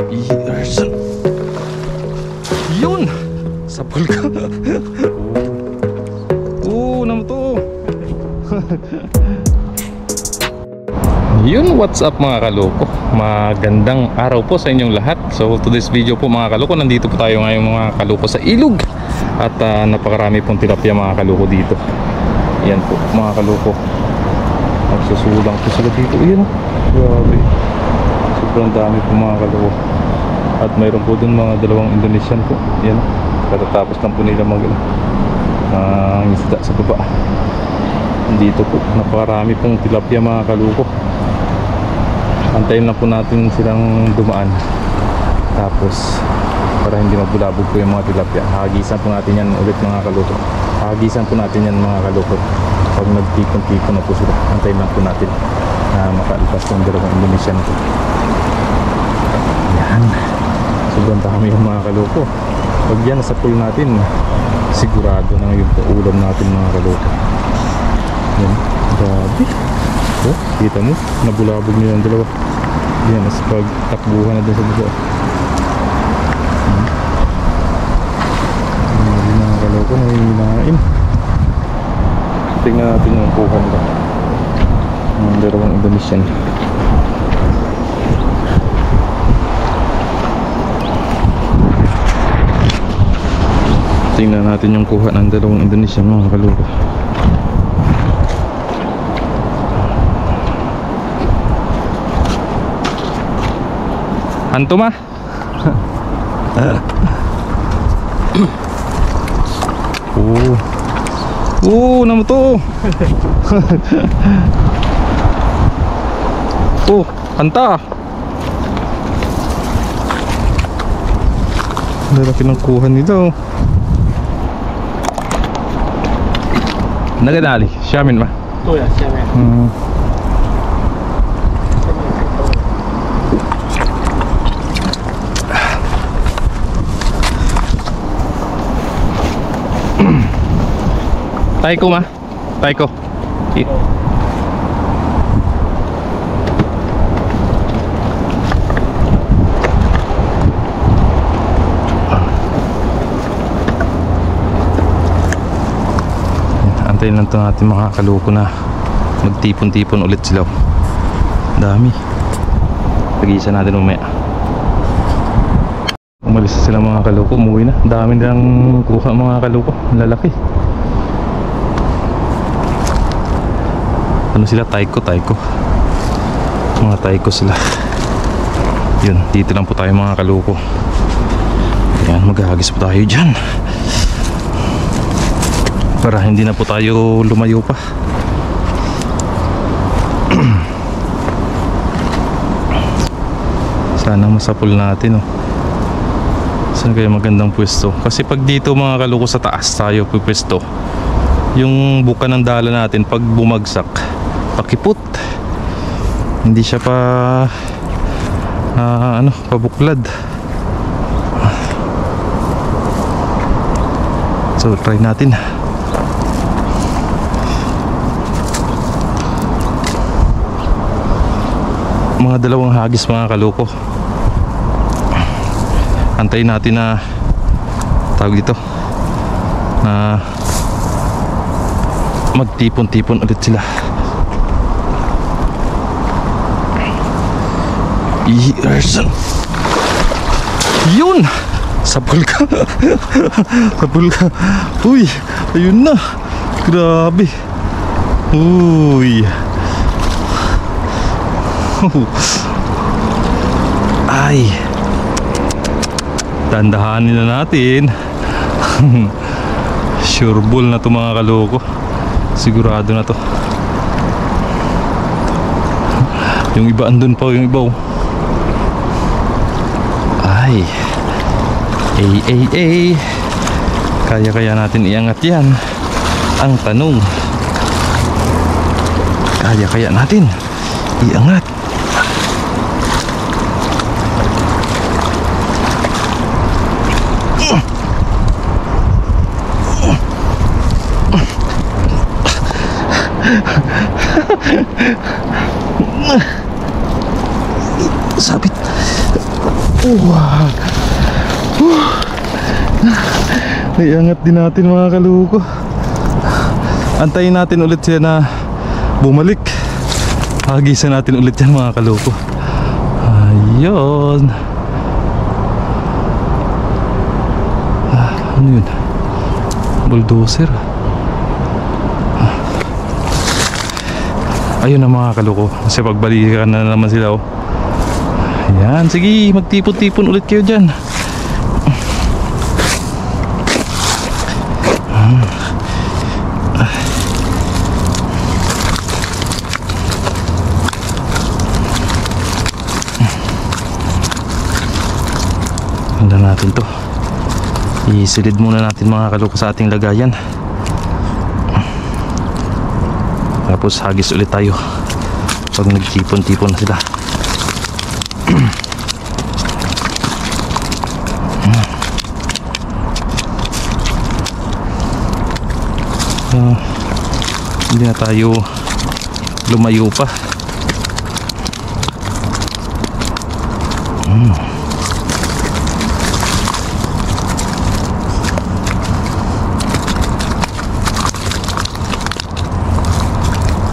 Yerson. Yun! Sapul ka. Oo, naman to. Yun, what's up mga kaloko? Magandang araw po sa inyong lahat. So today's video po mga kaloko, nandito po tayo ngayon mga kaloko sa ilog. At napakarami pong tilapia mga kaloko dito. Yan po mga kaloko, magsusulang po sila dito. Yan, grabe, sobrang dami po mga kaloko. At mayroon po dun mga dalawang Indonesian po. Yan, katatapos lang po nila mag isda sa baba. Dito po napakarami pong tilapia mga kaloko. Antayin lang po natin silang dumaan, tapos para hindi mabulabog po yung mga tilapia, hagisan po natin yan ulit mga kaloko. Hagisan po natin yan mga kaloko pag nagtipon-tipon na po sila. Antayin lang po natin na makalipas yung dalawang Indonesian po. Yan, sobrang dami yung mga kaloko. Pag yan nasa pool natin, sigurado na yung ulam natin mga kaloko. Yan, grabe. Oh, kita mo, nabulabog nyo yung dalawa. Yan, as pag takbuhan na dun sa baba. Hindi mga kaloko, may hinain. Tingnan natin yung kuha nila, yung dalawang Indonesian. Tingnan natin yung kuha ng dalawang Indonesian mga kaloko. Hantu mah. Naman to. Hanta. Lalaki ng kuha nila. Nagadali, siyamin mah. Tuh ya, siyamin. Taiko mah, taiko. Antayin lang ito natin mga kaloko na magtipon-tipon ulit sila. Dami. Pag-iisa natin umaya. Umalis na sila mga kaloko, umuwi na. Dami nilang kuha mga kaloko, lalaki. Ano sila? Taiko. Mga taiko sila. Yun, dito lang po tayo mga kaloko. Ayan, maghahagis po tayo dyan para hindi na po tayo lumayo pa. Sana masapul natin. Saan kaya magandang pwesto? Kasi pag dito mga kaloko sa taas tayo pwesto, yung buka ng dala natin pag bumagsak, pakipot, hindi siya pa pabuklad. So try natin. Mga dalawang hagis mga kaloko. Antayin natin na tawag dito na magtipon-tipon ulit sila. Yerson. Yun! Sapul ka. Sapul ka. Uy, ayun na. Grabe. Uy. Ay. Tandahanin na natin. Sure ball na to mga kaloko. Sigurado na to. Yung iba andun pa, yung iba. Ay. Kaya natin iangat yan. Ang tanong, kaya natin iangat. Sabit. Wow. Iangat din natin mga kaluko. Antayin natin ulit siya na bumalik. Hagisan natin ulit yan mga kaluko. Ayun. Ano yun? Bulldozer. Ayun na mga kaluko. Kasi pagbalikan na naman sila oh. Ayan, sige, magtipon-tipon ulit kayo dyan. Handa natin to. Isilid muna natin mga kaluko sa ating lagayan. Tapos hagis ulit tayo pag nagtipon-tipon na sila. Hindi na tayo lumayo pa.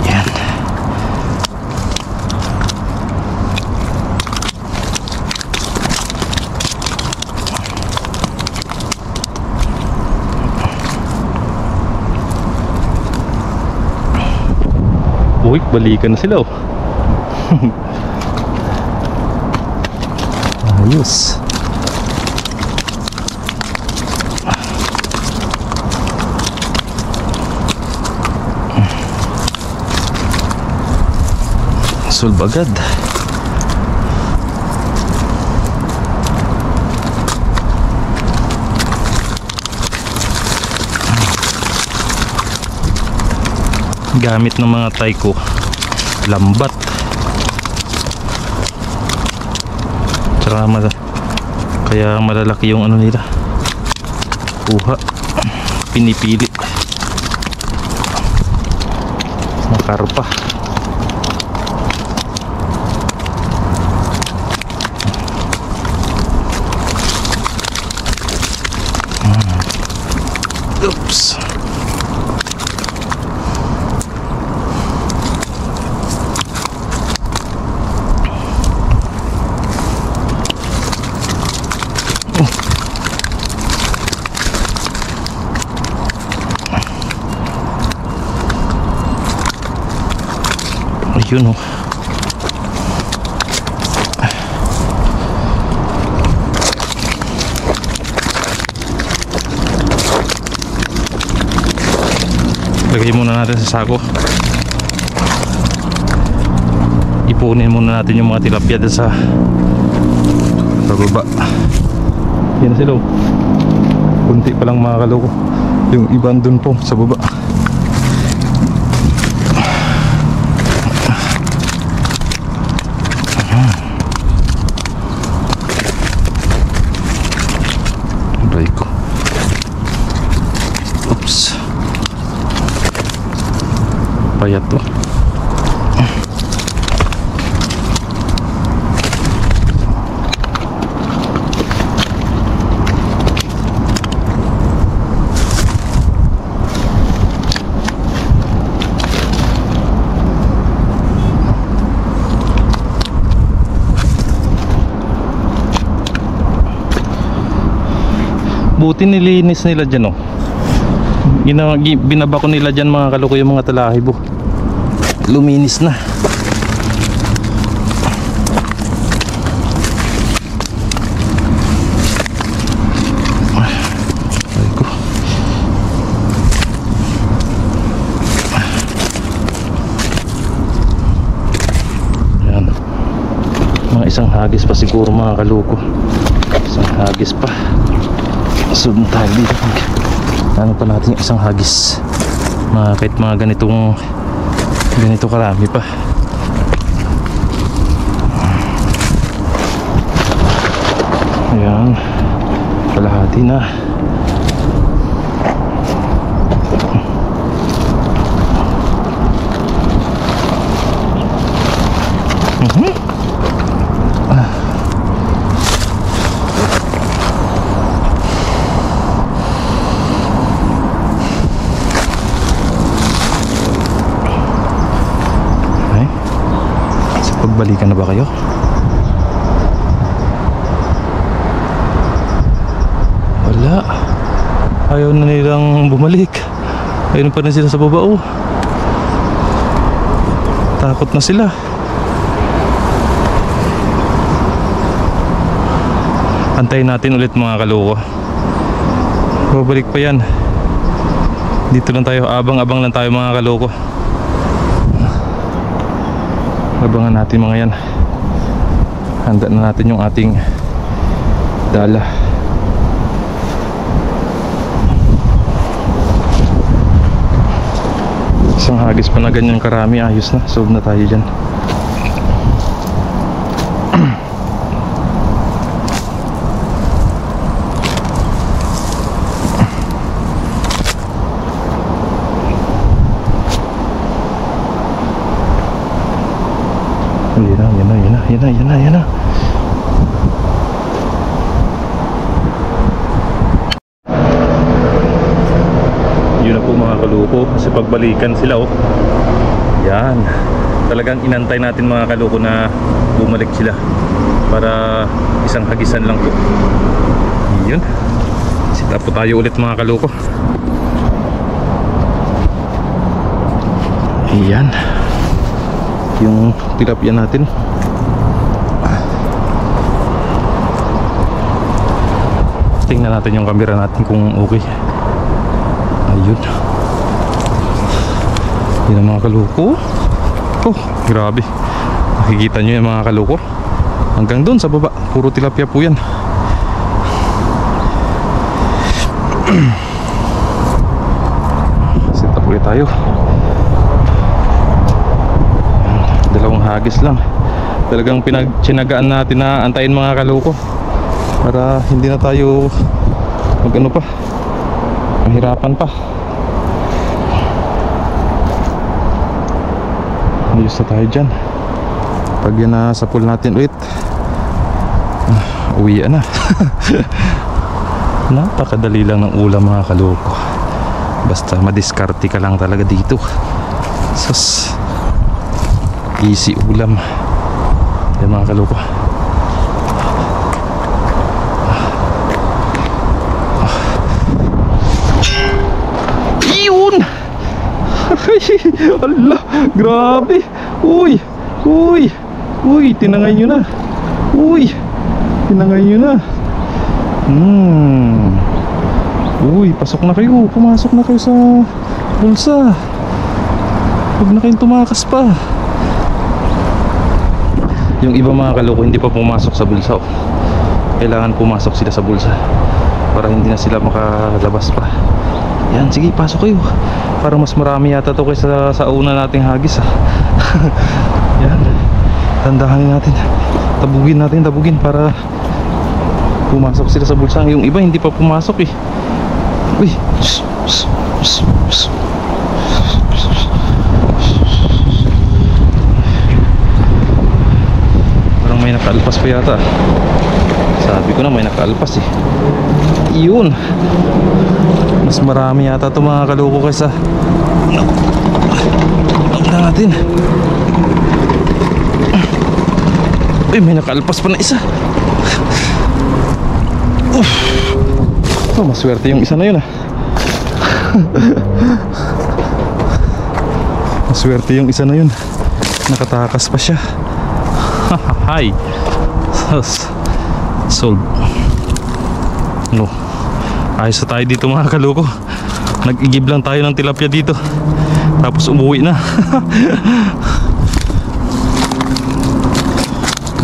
Yan. Uy, balikan na sila oh. Ayos. Sulbagad. Gamit ng mga tay ko lambat. Kaya malalaki yung ano nila. Kuha. Pinipili. Makarpa. Oops. Ayun oh. Lagay muna natin sa sako. Ipunin muna natin yung mga tilapia dyan sa baba. Yan na sila oh. Kunti pa lang mga kaloko. Yung iban dun po sa baba. Payat to. Buti nilinis nila dyan oh. Binaba ko nila dyan mga kaloko yung mga talahibo. Luminis na. Ayan. Mga isang hagis pa siguro mga kaloko. Isang hagis pa. Sunod tayo dito. Ano pa natin yung isang hagis. Kahit mga ganito karami pa. Ayan. Kalahati na. Nagbalikan na ba kayo? Wala. Ayaw na nilang bumalik. Ayun pa rin sila sa baba, oh. Takot na sila. Antayin natin ulit mga kaloko. Babalik pa yan. Dito lang tayo, abang-abang lang tayo mga kaloko. Abangan natin mga yan. Handa na natin yung ating dala. Isang hagis pa na ganyan karami, ayos na, solve na tayo dyan. Yan na. Yun na po mga kaluko, kasi pagbalikan sila, oh. Yan, talagang inantay natin mga kaluko na bumalik sila para isang hagisan lang po. Yun, sit up po tayo ulit mga kaluko. Yan yung tilapia natin. Tingnan natin yung camera natin kung okay. Ayun. Yan ang mga kaluko. Oh, grabe. Makikita nyo yung mga kaluko. Hanggang doon sa baba, puro tilapia po yan. Set up ulit tayo. Dalawang hagis lang. Talagang pinagtsinagaan natin na antayin mga kaluko para hindi na tayo magano pa, mahirapan pa. Ayos na tayo dyan. Pag yan na sa pool natin ulit, uwian na. Napakadali lang ng ulam mga kaluko. Basta madiskarte ka lang talaga dito. Sus, easy ulam yan mga kaluko. Yun. Allah, grabe. Uy, tinangay nyo na. Uy, pasok na kayo. Pumasok na kayo sa bulsa. Huwag na kayong tumakas pa. Yung iba mga kaloko hindi pa pumasok sa bulsa. Kailangan pumasok sila sa bulsa para hindi na sila makalabas pa. Yan, sige, pasok kayo. Para mas marami yata to kaysa sa una nating hagis. Yan, tandahanin natin. Tabugin para pumasok sila sa bulsa. Yung iba hindi pa pumasok eh. Uy, parang may nakaalpas pa yata. Sabi ko na may nakaalpas eh. Yun, mas marami yata ito mga kaloko kaysa natin. Uy, may nakaalpas pa na isa. Oh, maswerte yung isa na yun ah. Maswerte yung isa na yun, nakatakas pa siya. Hi. Solve. No, ayos na tayo dito mga kaloko. Nag-igib lang tayo ng tilapia dito, tapos umuwi na.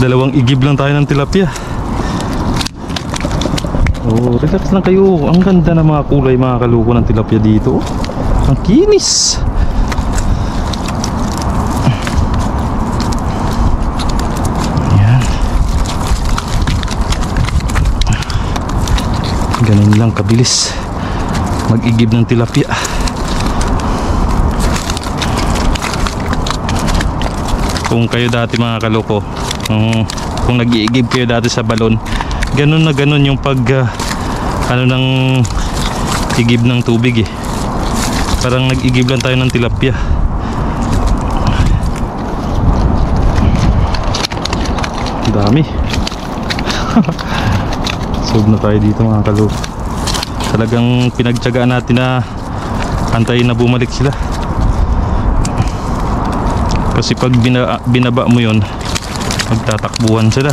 Dalawang igib lang tayo ng tilapia. Oh, relax lang kayo. Ang ganda ng mga kulay mga kaloko ng tilapia dito. Ang kinis. Ayan. Ganun lang kabilis mag-igib ng tilapia. Kung kayo dati mga kaloko, kung nag-iigib kayo dati sa balon, ganun na ganun yung pag ano ng igib ng tubig eh. Parang nag-igib lang tayo ng tilapia. Dami. Sob na tayo dito mga kaloko. Talagang pinagtiyagaan natin na antayin na bumalik sila. Kasi pag binaba mo yun, magtatakbuhan sila.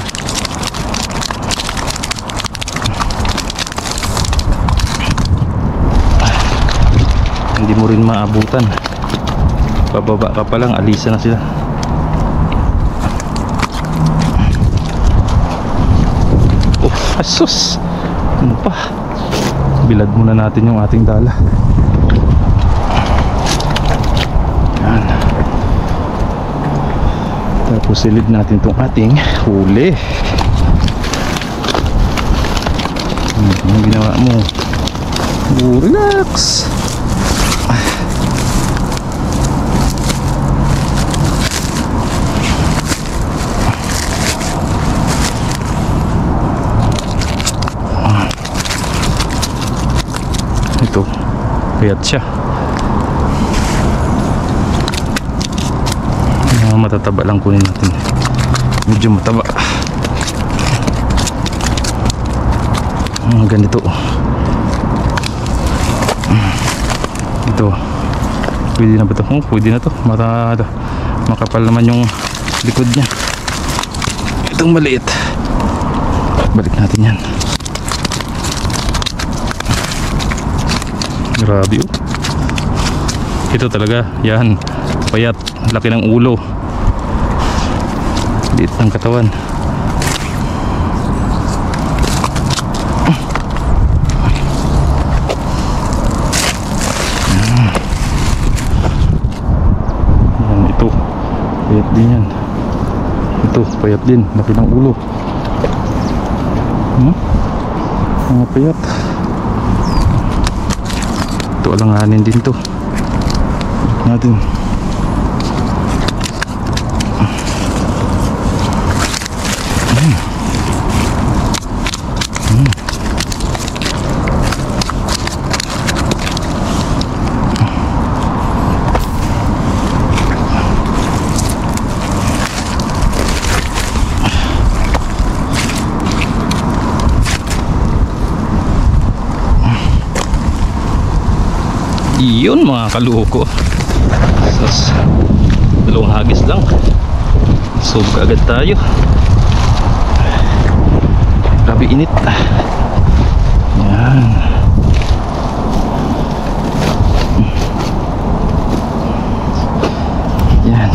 Hindi mo rin maabutan. Pababa ka pa lang, alisa na sila. Oh, asus! Ano pa? Bilad muna natin yung ating dala. Yan. Tapos silid natin itong ating huli. Ano ginawa mo? Relax! Ito, payat siya. Matataba lang kunin natin. Medyo mataba. Ganito. Ito. Pwede na ba ito? Oh, pwede na ito. Makapal naman yung likod niya. Itong maliit. Balik natin yan. Grabe oh. Ito talaga, yan. Payat, laki ng ulo. Liit ng katawan. Yan, ito. Payat din yan. Ito, payat din, laki ng ulo. Mga payat. Ito, alanganin din to. Natin. Iyon mga kaloko. Sos, dalawang hagis lang. Sob agad tayo. Grabe init. Yan. Yan.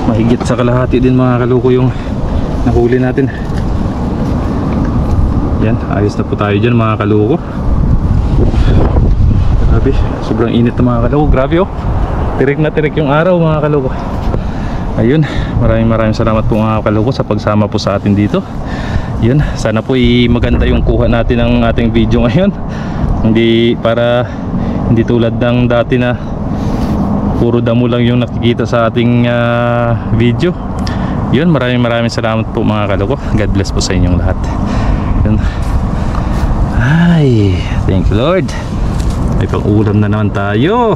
Mahigit sa kalahati din mga kaloko yung nahuli natin. Yan, ayos na po tayo dyan mga kaloko. Grabe, sobrang init na mga kaloko. Grabe oh, tirik na tirik yung araw mga kaloko. Ayun, maraming salamat po mga kaloko sa pagsama po sa atin dito. Yun, sana po maganda yung kuha natin ng ating video ngayon. Hindi tulad ng dati na puro damo lang yung nakikita sa ating video. Yun, maraming salamat po mga kaloko. God bless po sa inyong lahat. Yun. Ay, thank you Lord. May pang-ulam na naman tayo.